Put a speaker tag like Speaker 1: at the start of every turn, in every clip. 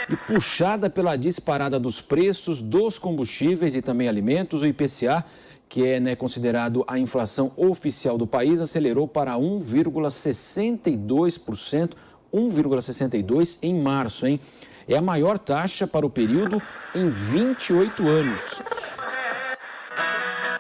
Speaker 1: E puxada pela disparada dos preços dos combustíveis e também alimentos, o IPCA, que é considerado a inflação oficial do país, acelerou para 1,62%, 1,62% em março, hein? É a maior taxa para o período em 28 anos.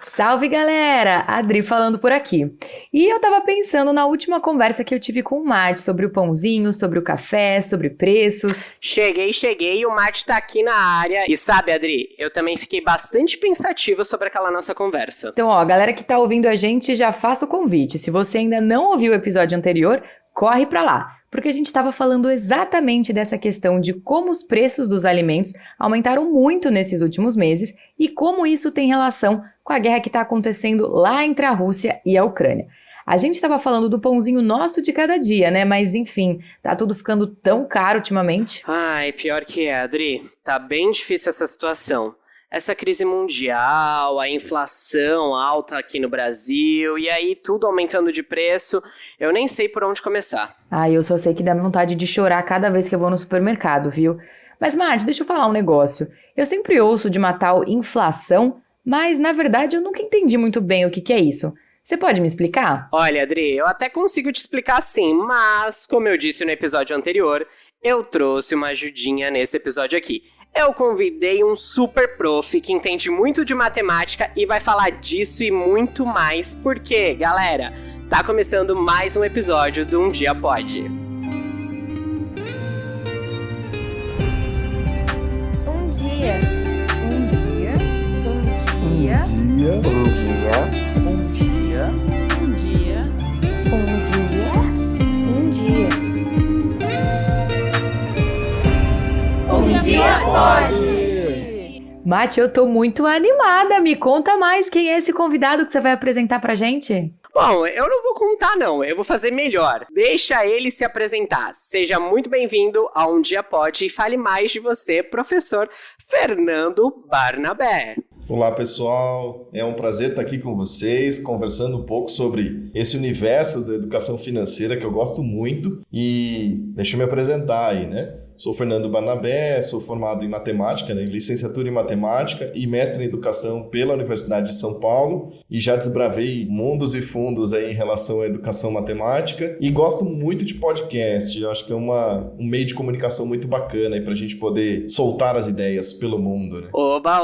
Speaker 2: Salve, galera! Adri falando por aqui. E eu tava pensando na última conversa que eu tive com o Mate sobre o pãozinho, sobre o café, sobre preços.
Speaker 3: Cheguei, o Mate tá aqui na área. E sabe, Adri, eu também fiquei bastante pensativa sobre aquela nossa conversa.
Speaker 2: Então, ó, galera que tá ouvindo a gente, já faça o convite. Se você ainda não ouviu o episódio anterior, corre pra lá. Porque a gente estava falando exatamente dessa questão de como os preços dos alimentos aumentaram muito nesses últimos meses e como isso tem relação com a guerra que está acontecendo lá entre a Rússia e a Ucrânia. A gente estava falando do pãozinho nosso de cada dia, né? Mas enfim, tá tudo ficando tão caro ultimamente.
Speaker 3: Ai, pior que é, Adri. Tá bem difícil essa situação. Essa crise mundial, a inflação alta aqui no Brasil, e aí tudo aumentando de preço, eu nem sei por onde começar.
Speaker 2: Eu só sei que dá vontade de chorar cada vez que eu vou no supermercado, viu? Mas, Mate, deixa eu falar um negócio. Eu sempre ouço de uma tal inflação, mas, na verdade, eu nunca entendi muito bem o que é isso. Você pode me explicar?
Speaker 3: Olha, Adri, eu até consigo te explicar sim, mas, como eu disse no episódio anterior, eu trouxe uma ajudinha nesse episódio aqui. Eu convidei um super prof que entende muito de matemática e vai falar disso e muito mais, porque, galera, tá começando mais um episódio do Um Dia Pode.
Speaker 2: Um dia. Mate, eu tô muito animada. Me conta mais quem é esse convidado que você vai apresentar pra gente.
Speaker 3: Bom, eu não vou contar não, eu vou fazer melhor. Deixa ele se apresentar. Seja muito bem-vindo a Um Dia Pode e fale mais de você, professor Fernando Barnabé.
Speaker 4: Olá, pessoal. É um prazer estar aqui com vocês, conversando um pouco sobre esse universo da educação financeira que eu gosto muito. E deixa eu me apresentar aí, né? Sou Fernando Barnabé, sou formado em matemática, né, em licenciatura em matemática e mestre em educação pela Universidade de São Paulo e já desbravei mundos e fundos aí em relação à educação matemática e gosto muito de podcast. Eu acho que é um meio de comunicação muito bacana aí para a gente poder soltar as ideias pelo mundo, né?
Speaker 3: Oba,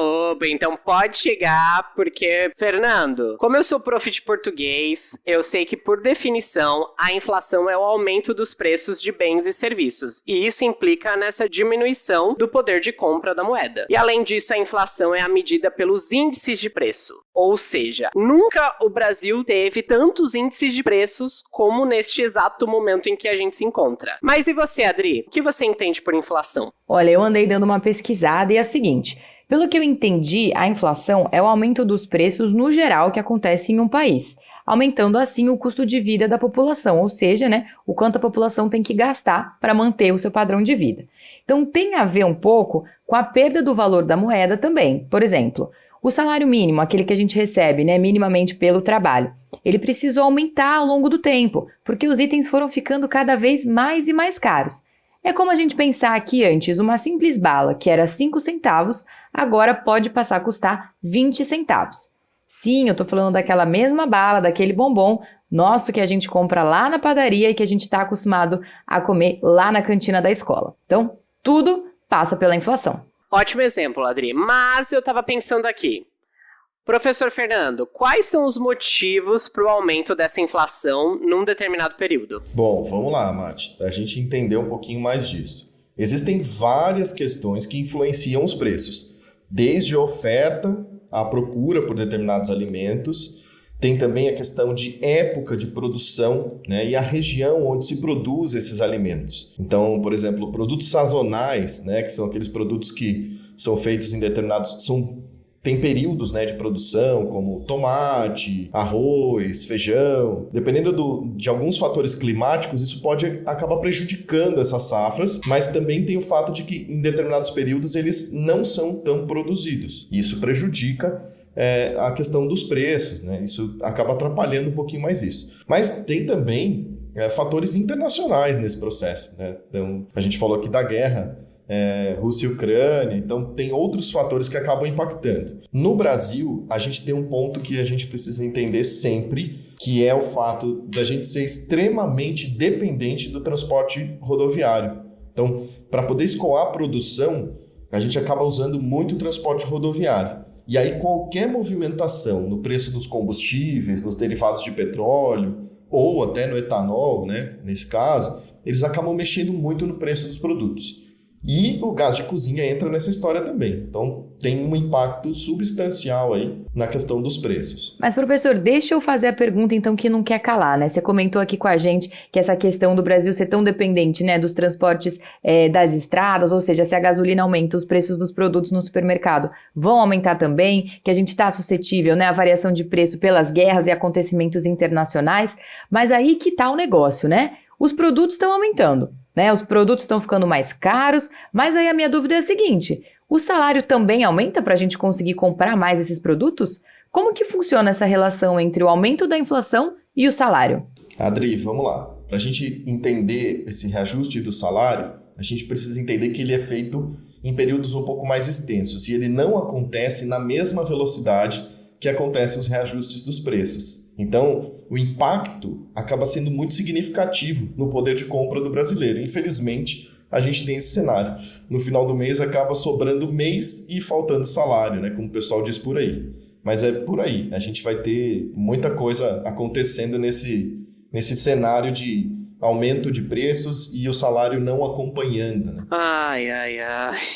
Speaker 3: então pode chegar, porque, Fernando, como eu sou prof de português, eu sei que por definição a inflação é o aumento dos preços de bens e serviços e isso implica nessa diminuição do poder de compra da moeda. E além disso, a inflação é a medida pelos índices de preço. Ou seja, nunca o Brasil teve tantos índices de preços como neste exato momento em que a gente se encontra. Mas e você, Adri? O que você entende por inflação?
Speaker 2: Olha, eu andei dando uma pesquisada e é a seguinte... Pelo que eu entendi, a inflação é o aumento dos preços no geral que acontece em um país, aumentando assim o custo de vida da população, ou seja, né, o quanto a população tem que gastar para manter o seu padrão de vida. Então tem a ver um pouco com a perda do valor da moeda também. Por exemplo, o salário mínimo, aquele que a gente recebe, né, minimamente pelo trabalho, ele precisou aumentar ao longo do tempo, porque os itens foram ficando cada vez mais e mais caros. É como a gente pensar que antes uma simples bala, que era 5 centavos, agora pode passar a custar 20 centavos. Sim, eu tô falando daquela mesma bala, daquele bombom nosso que a gente compra lá na padaria e que a gente está acostumado a comer lá na cantina da escola. Então, tudo passa pela inflação.
Speaker 3: Ótimo exemplo, Adri. Mas eu tava pensando aqui. Professor Fernando, quais são os motivos para o aumento dessa inflação num determinado período?
Speaker 4: Bom, vamos lá, Mate, para a gente entender um pouquinho mais disso. Existem várias questões que influenciam os preços, desde a oferta, a procura por determinados alimentos, tem também a questão de época de produção, né, e a região onde se produz esses alimentos. Então, por exemplo, produtos sazonais, né, que são aqueles produtos que são feitos em determinados... Tem períodos, né, de produção, como tomate, arroz, feijão. Dependendo de alguns fatores climáticos, isso pode acabar prejudicando essas safras, mas também tem o fato de que em determinados períodos eles não são tão produzidos. Isso prejudica a questão dos preços, né? Isso acaba atrapalhando um pouquinho mais isso. Mas tem também fatores internacionais nesse processo, né? Então, a gente falou aqui da guerra Rússia e Ucrânia, então tem outros fatores que acabam impactando. No Brasil, a gente tem um ponto que a gente precisa entender sempre, que é o fato da gente ser extremamente dependente do transporte rodoviário. Então, para poder escoar a produção, a gente acaba usando muito o transporte rodoviário. E aí qualquer movimentação no preço dos combustíveis, nos derivados de petróleo, ou até no etanol, né, nesse caso, eles acabam mexendo muito no preço dos produtos. E o gás de cozinha entra nessa história também. Então, tem um impacto substancial aí na questão dos preços.
Speaker 2: Mas, professor, deixa eu fazer a pergunta, então, que não quer calar, né? Você comentou aqui com a gente que essa questão do Brasil ser tão dependente, né, dos transportes das estradas, ou seja, se a gasolina aumenta, os preços dos produtos no supermercado vão aumentar também, que a gente está suscetível, né, à variação de preço pelas guerras e acontecimentos internacionais. Mas aí que tá o negócio, né? Os produtos estão aumentando, né? Os produtos estão ficando mais caros, mas aí a minha dúvida é a seguinte: o salário também aumenta para a gente conseguir comprar mais esses produtos? Como que funciona essa relação entre o aumento da inflação e o salário?
Speaker 4: Adri, vamos lá. Para a gente entender esse reajuste do salário, a gente precisa entender que ele é feito em períodos um pouco mais extensos e ele não acontece na mesma velocidade que acontecem os reajustes dos preços. Então, o impacto acaba sendo muito significativo no poder de compra do brasileiro. Infelizmente, a gente tem esse cenário. No final do mês, acaba sobrando mês e faltando salário, né? Como o pessoal diz por aí. Mas é por aí. A gente vai ter muita coisa acontecendo nesse cenário de aumento de preços e o salário não acompanhando, né?
Speaker 3: Ai.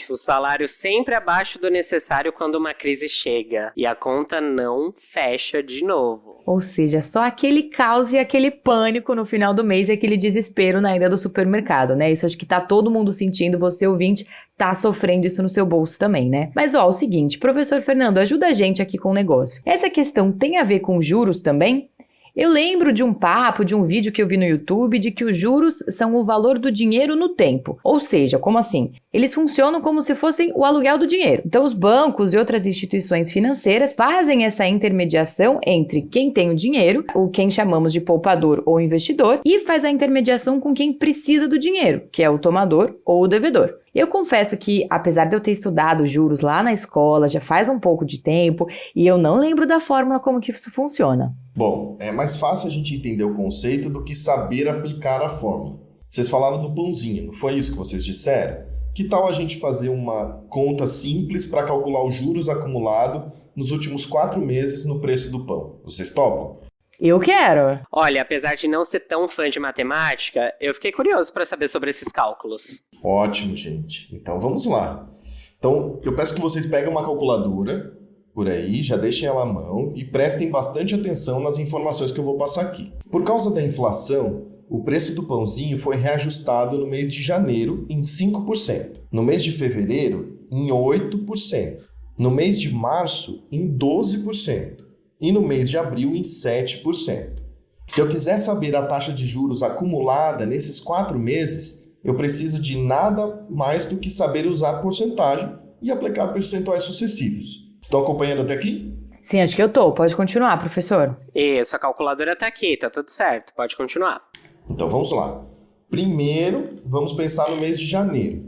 Speaker 3: O salário sempre abaixo do necessário quando uma crise chega. E a conta não fecha de novo.
Speaker 2: Ou seja, só aquele caos e aquele pânico no final do mês e aquele desespero na ida do supermercado, né? Isso acho que tá todo mundo sentindo, você ouvinte tá sofrendo isso no seu bolso também, né? Mas ó, o seguinte, professor Fernando, ajuda a gente aqui com o negócio. Essa questão tem a ver com juros também? Eu lembro de um papo, de um vídeo que eu vi no YouTube, de que os juros são o valor do dinheiro no tempo. Ou seja, como assim? Eles funcionam como se fossem o aluguel do dinheiro. Então, os bancos e outras instituições financeiras fazem essa intermediação entre quem tem o dinheiro, ou quem chamamos de poupador ou investidor, e faz a intermediação com quem precisa do dinheiro, que é o tomador ou o devedor. Eu confesso que, apesar de eu ter estudado juros lá na escola, já faz um pouco de tempo, e eu não lembro da fórmula como que isso funciona.
Speaker 4: Bom, é mais fácil a gente entender o conceito do que saber aplicar a fórmula. Vocês falaram do pãozinho, não foi isso que vocês disseram? Que tal a gente fazer uma conta simples para calcular os juros acumulados nos últimos 4 meses no preço do pão? Vocês topam?
Speaker 2: Eu quero!
Speaker 3: Olha, apesar de não ser tão fã de matemática, eu fiquei curioso para saber sobre esses cálculos.
Speaker 4: Ótimo, gente. Então vamos lá. Então, eu peço que vocês peguem uma calculadora por aí, já deixem ela à mão e prestem bastante atenção nas informações que eu vou passar aqui. Por causa da inflação, o preço do pãozinho foi reajustado no mês de janeiro em 5%, no mês de fevereiro em 8%, no mês de março em 12% e no mês de abril em 7%. Se eu quiser saber a taxa de juros acumulada nesses 4 meses, eu preciso de nada mais do que saber usar porcentagem e aplicar percentuais sucessivos. Estão acompanhando até aqui?
Speaker 2: Sim, acho que eu tô. Pode continuar, professor.
Speaker 3: Isso, a calculadora tá aqui, tá tudo certo. Pode continuar.
Speaker 4: Então vamos lá. Primeiro, vamos pensar no mês de janeiro.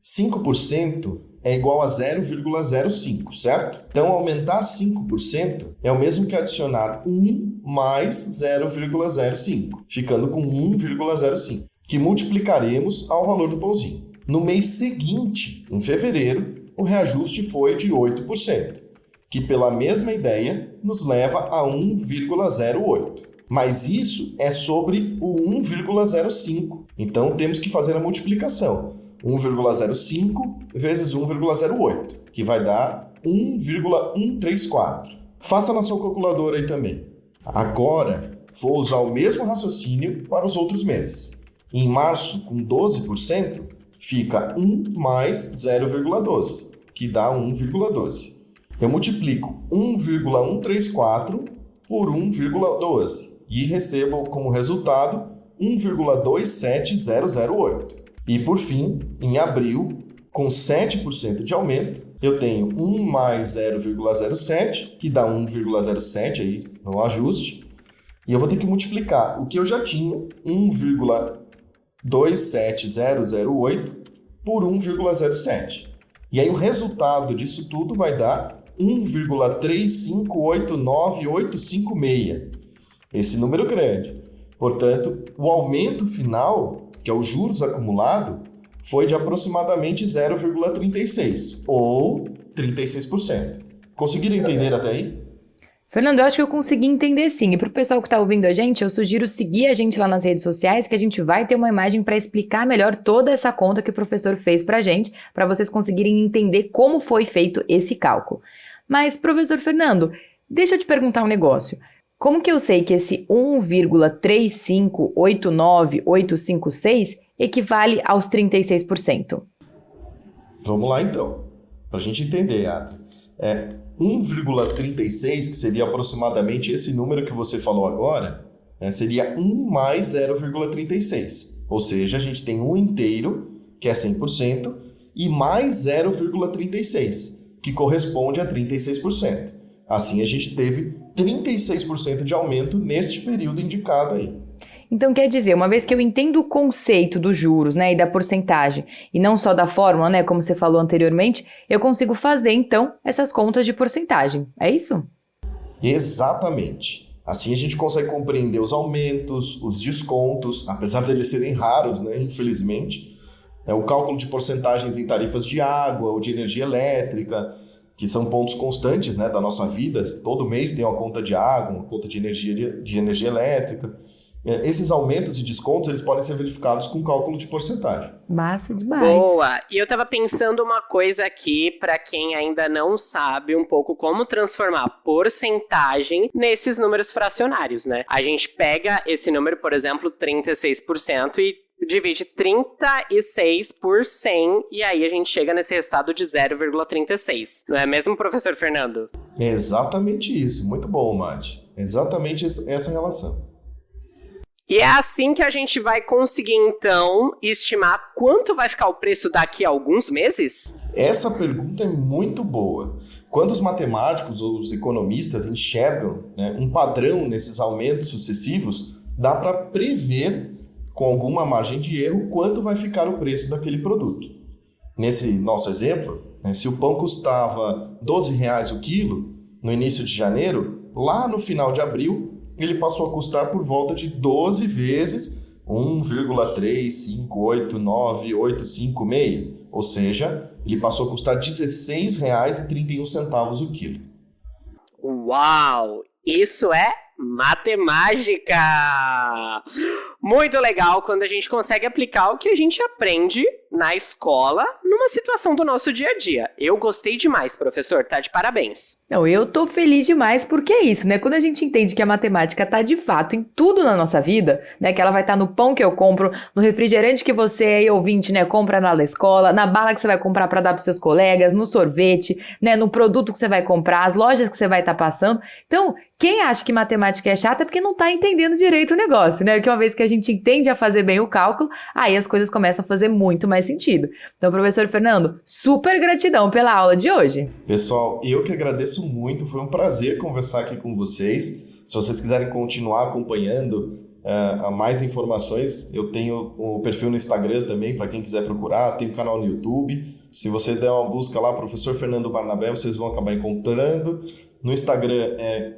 Speaker 4: 5% é igual a 0,05, certo? Então, aumentar 5% é o mesmo que adicionar 1 mais 0,05, ficando com 1,05, que multiplicaremos ao valor do pãozinho. No mês seguinte, em fevereiro, o reajuste foi de 8%, que pela mesma ideia nos leva a 1,08. Mas isso é sobre o 1,05. Então temos que fazer a multiplicação. 1,05 vezes 1,08, que vai dar 1,134. Faça na sua calculadora aí também. Agora, vou usar o mesmo raciocínio para os outros meses. Em março, com 12%, fica 1 mais 0,12, que dá 1,12. Eu multiplico 1,134 por 1,12 e recebo como resultado 1,27008. E por fim, em abril, com 7% de aumento, eu tenho 1 mais 0,07, que dá 1,07 aí no ajuste, e eu vou ter que multiplicar o que eu já tinha, 1,27008, por 1,07. E aí o resultado disso tudo vai dar 1,3589856. Esse número grande. Portanto, o aumento final, que é o juros acumulado, foi de aproximadamente 0,36, ou 36%. Conseguiram entender até aí?
Speaker 2: Fernando, eu acho que eu consegui entender sim. E para o pessoal que está ouvindo a gente, eu sugiro seguir a gente lá nas redes sociais, que a gente vai ter uma imagem para explicar melhor toda essa conta que o professor fez para a gente, para vocês conseguirem entender como foi feito esse cálculo. Mas, professor Fernando, deixa eu te perguntar um negócio. Como que eu sei que esse 1,3589856 equivale aos 36%?
Speaker 4: Vamos lá então, para a gente entender, Adri. 1,36, que seria aproximadamente esse número que você falou agora, seria 1 mais 0,36. Ou seja, a gente tem 1 inteiro, que é 100%, e mais 0,36, que corresponde a 36%. Assim, a gente teve 36% de aumento neste período indicado aí.
Speaker 2: Então, quer dizer, uma vez que eu entendo o conceito dos juros, né, e da porcentagem, e não só da fórmula, né, como você falou anteriormente, eu consigo fazer, então, essas contas de porcentagem. É isso?
Speaker 4: Exatamente. Assim, a gente consegue compreender os aumentos, os descontos, apesar deles serem raros, né, infelizmente. O cálculo de porcentagens em tarifas de água ou de energia elétrica, que são pontos constantes, né, da nossa vida. Todo mês tem uma conta de água, uma conta de energia elétrica. Esses aumentos e descontos, eles podem ser verificados com cálculo de porcentagem.
Speaker 2: Massa demais.
Speaker 3: Boa! E eu tava pensando uma coisa aqui, para quem ainda não sabe um pouco como transformar porcentagem nesses números fracionários, né? A gente pega esse número, por exemplo, 36% e divide 36 por 100, e aí a gente chega nesse resultado de 0,36. Não é mesmo, professor Fernando?
Speaker 4: É exatamente isso. Muito bom, Mati. Exatamente essa relação.
Speaker 3: E é assim que a gente vai conseguir, então, estimar quanto vai ficar o preço daqui a alguns meses?
Speaker 4: Essa pergunta é muito boa. Quando os matemáticos ou os economistas enxergam, né, um padrão nesses aumentos sucessivos, dá para prever, com alguma margem de erro, quanto vai ficar o preço daquele produto. Nesse nosso exemplo, né, se o pão custava R$12 o quilo no início de janeiro, lá no final de abril, ele passou a custar por volta de 12 vezes 1,3589856. Ou seja, ele passou a custar R$16,31 o quilo.
Speaker 3: Uau! Isso é matemática! Muito legal quando a gente consegue aplicar o que a gente aprende na escola numa situação do nosso dia a dia. Eu gostei demais, professor, tá de parabéns.
Speaker 2: Não, eu tô feliz demais porque é isso, né? Quando a gente entende que a matemática tá de fato em tudo na nossa vida, né? Que ela vai estar no pão que eu compro, no refrigerante que você aí, ouvinte, né, compra na escola, na bala que você vai comprar para dar pros seus colegas, no sorvete, né, no produto que você vai comprar, as lojas que você vai estar passando. Então, quem acha que matemática é chata é porque não tá entendendo direito o negócio, né? Porque uma vez que a gente entende a fazer bem o cálculo, aí as coisas começam a fazer muito mais sentido. Então, professor Fernando, super gratidão pela aula de hoje.
Speaker 4: Pessoal, eu que agradeço muito, foi um prazer conversar aqui com vocês. Se vocês quiserem continuar acompanhando mais informações, eu tenho o perfil no Instagram também, para quem quiser procurar, tem o canal no YouTube. Se você der uma busca lá, Professor Fernando Barnabé, vocês vão acabar encontrando. No Instagram é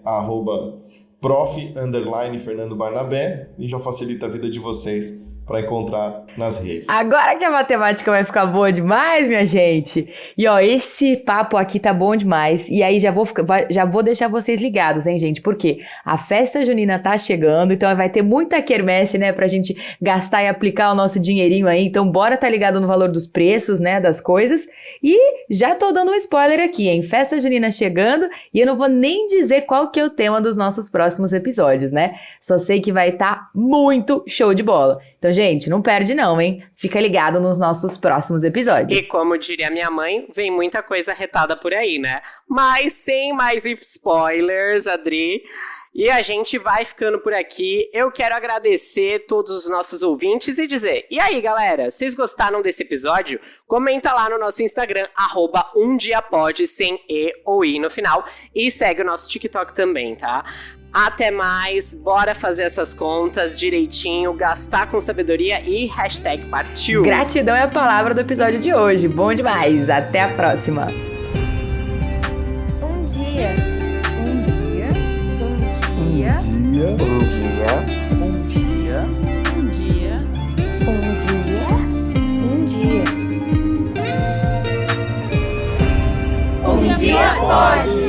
Speaker 4: @prof_Fernando Barnabé e já facilita a vida de vocês para encontrar nas redes.
Speaker 2: Agora que a matemática vai ficar boa demais, minha gente. E ó, esse papo aqui tá bom demais. E aí já vou deixar vocês ligados, hein, gente? Porque a festa junina tá chegando, então vai ter muita quermesse, né, pra gente gastar e aplicar o nosso dinheirinho aí. Então bora tá ligado no valor dos preços, né, das coisas. E já tô dando um spoiler aqui, hein? Festa junina chegando e eu não vou nem dizer qual que é o tema dos nossos próximos episódios, né? Só sei que vai tá muito show de bola. Então, gente, não perde não, hein? Fica ligado nos nossos próximos episódios.
Speaker 3: E como diria minha mãe, vem muita coisa retada por aí, né? Mas sem mais spoilers, Adri. E a gente vai ficando por aqui. Eu quero agradecer todos os nossos ouvintes e dizer: e aí, galera, vocês gostaram desse episódio? Comenta lá no nosso Instagram, @umdiapod, sem E ou I no final. E segue o nosso TikTok também, tá? Até mais, bora fazer essas contas direitinho, gastar com sabedoria e hashtag partiu.
Speaker 2: Gratidão é a palavra do episódio de hoje. Bom demais. Até a próxima.
Speaker 5: Um dia. Um dia pode.